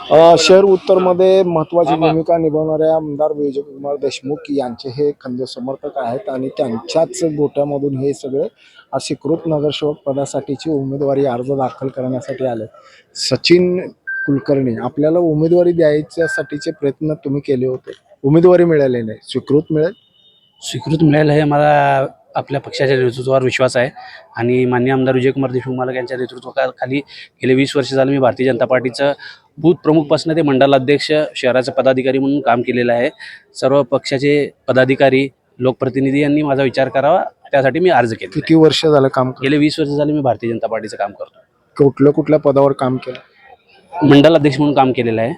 शहर उत्तरमध्ये महत्त्वाची भूमिका निभावणाऱ्या आमदार विजयकुमार देशमुख यांचे हे खंदे समर्थक आहेत आणि त्यांच्याच गोट्यामधून हे सगळे स्वीकृत नगरसेवक पदासाठीची उमेदवारी अर्ज दाखल करण्यासाठी आले. सचिन कुलकर्णी, आपल्याला उमेदवारी द्यायच्यासाठीचे प्रयत्न तुम्ही केले होते, उमेदवारी मिळाली नाही, स्वीकृत मिळेल? स्वीकृत मिळेल हे मला आपल्या पक्षाच्या नेतृत्वावर विश्वास आहे आणि माननीय आमदार विजयकुमार देशमुख मला यांच्या नेतृत्वाखाली गेले 20 वर्ष झालं मी भारतीय जनता पार्टीचं बूथ प्रमुखपासून ते मंडलाध्यक्ष शहराचा पदाधिकारी म्हणून काम केलेलं आहे. सर्व पक्षाचे पदाधिकारी लोकप्रतिनिधी यांनी माझा विचार करावा त्यासाठी मी अर्ज केला. किती वर्ष झालं काम गेले 20 वर्ष झाले मी भारतीय जनता पार्टीचं काम करतो. कुठल्या पदावर काम केलं? मंडलाध्यक्ष म्हणून काम केलेलं आहे,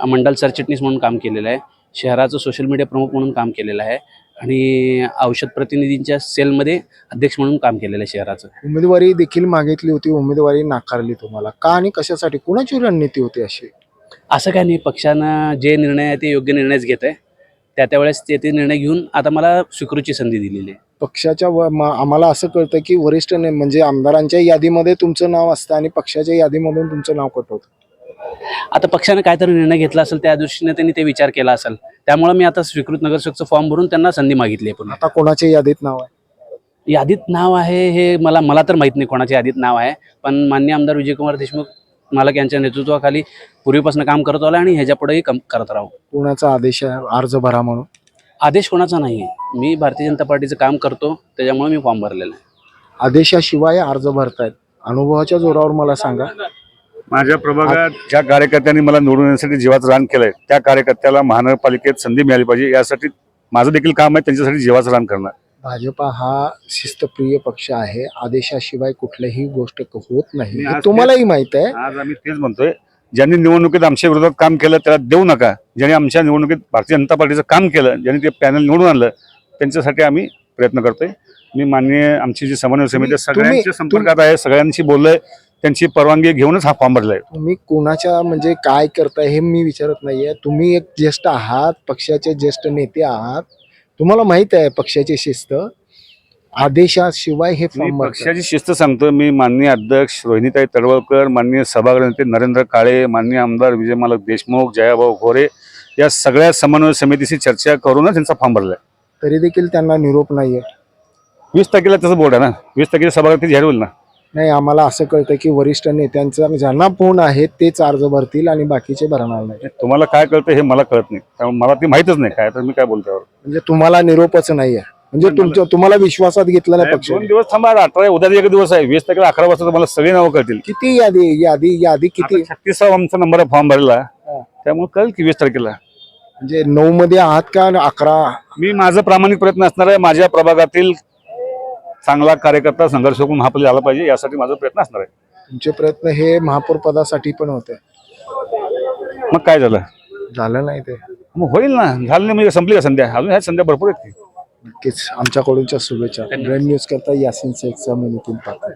मंडल सरचिटणीस म्हणून काम केलेलं आहे, शहराचं सोशल मीडिया प्रमुख म्हणून काम केलेलं आहे आणि औषध प्रतिनिधींच्या सेलमध्ये अध्यक्ष म्हणून काम केलेलं आहे शहराचं. उमेदवारी देखील मागितली होती, उमेदवारी नाकारली तुम्हाला का आणि कशासाठी? कोणाची रणनीती होती अशी? असं काय नाही, पक्षानं जे निर्णय आहे ते योग्य निर्णयच घेत आहे. त्यावेळेस ते निर्णय घेऊन आता मला स्वीकृतीची संधी दिलेली आहे. पक्षाच्या आम्हाला असं कळतं की वरिष्ठ म्हणजे आमदारांच्या यादीमध्ये तुमचं नाव असतं आणि पक्षाच्या यादीमधून तुमचं नाव कट होतं. आता पक्षाने काहीतरी निर्णय घेतला असेल त्या दृष्टीने त्यांनी ते विचार केला असेल, त्यामुळे मी आता स्वीकृत नगरसेवकचं फॉर्म भरून त्यांना संधी मागितली आहे. पुन्हा आता कोणाच्या यादीत नाव आहे? यादीत नाव आहे हे मला तर माहीत नाही कोणाच्या यादीत नाव आहे, पण माननीय आमदार विजयकुमार देशमुख मालक यांच्या नेतृत्वाखाली पूर्वीपासून काम करत आलो आणि ह्याच्या पुढेही करत राहू. कोणाचा आदेश आहे अर्ज भरा म्हणून? आदेश कोणाचा नाही आहे, मी भारतीय जनता पार्टीचं काम करतो त्याच्यामुळे मी फॉर्म भरलेला आहे. आदेशाशिवाय अर्ज भरतायत, अनुभवाच्या जोरावर मला सांगा. माझ्या प्रभागात ज्या कार्यकर्त्यांनी मला निवडून येण्यासाठी जीवाचं रान केलंय त्या कार्यकर्त्याला महानगरपालिकेत संधी मिळाली पाहिजे, यासाठी माझं देखील काम आहे त्यांच्यासाठी जीवाचं रान करणं. भाजपा हा शिस्तप्रिय पक्ष आहे, आदेशाशिवाय कुठल्याही गोष्ट होत नाही, तुम्हालाही माहित आहे. आज आम्ही तेच म्हणतोय, ज्यांनी निवडणुकीत आमच्या विरोधात काम केलं त्याला देऊ नका. ज्यांनी आमच्या निवडणुकीत भारतीय जनता पार्टीचं काम केलं, ज्यांनी ते पॅनल निवडून आणलं, त्यांच्यासाठी आम्ही प्रयत्न करतोय. मी माननीय आमची जी समन्वय समिती सगळ्यांच्या संपर्कात आहे, सगळ्यांशी बोललोय, त्यांची परवानगी घेऊनच हा फॉर्म भरलाय. तुम्ही कोणाच्या म्हणजे काय करताय हे मी विचारत नाहीये. तुम्ही एक ज्येष्ठ आहात, पक्षाचे ज्येष्ठ नेते आहात, तुम्हाला माहित आहे पक्षाची शिस्त. आदेशाशिवाय हे फॉर्म पक्षाची शिस्त सांगतो मी. माननीय अध्यक्ष रोहिणीताई तडवळकर, माननीय सभागृह नेते नरेंद्र काळे, माननीय आमदार विजय मालक देशमुख, जयाभाऊ खोरे या सगळ्या समन्वय समितीशी चर्चा करूनच त्यांचा फॉर्म भरलाय. तरी देखील त्यांना निरोप नाहीये. 20 तारखेला त्याचं बोर्ड आहे ना, 20 तारखेला सभागृहात जाहीर होईल ना. नाही, आम्हाला असं कळतं की वरिष्ठ नेत्यांचा ज्यांना फोन आहे तेच अर्ज भरतील आणि बाकीचे भरणार नाही. तुम्हाला काय कळतं हे मला कळत नाही, त्यामुळे मला ते माहितच नाही काय, तर मी काय बोलतो. म्हणजे तुम्हाला निरोपच नाहीये, म्हणजे तुम्हाला विश्वासात घेतलं नाही पक्ष. 2 दिवस थांबा, 18 उद्या एक दिवस आहे, 20 तारखेला 11 वाजता तुम्हाला सगळी नावं कळतील. किती यादी किती? 36वा आमचा नंबर आहे फॉर्म भरला, त्यामुळे कळेल की 20 तारखेला. म्हणजे 9 मध्ये आहात का 11? मी माझा प्रामाणिक प्रयत्न असणार आहे, माझ्या प्रभागातील चांगला कार्यकर्ता संघर्ष महापौर आला पाहिजे यासाठी माझा प्रयत्न असणार आहे. तुमचे प्रयत्न हे महापौर पदासाठी पण होते, मग काय झालं नाही ते? मग होईल ना, झालं नाही म्हणजे संपली का संध्या? अजून ह्या संध्या भरपूर आहेत. नक्कीच आमच्याकडूनच्या शुभेच्छा. ब्रेन न्यूज करता यासिन शेखचा मी नितीन पाटील.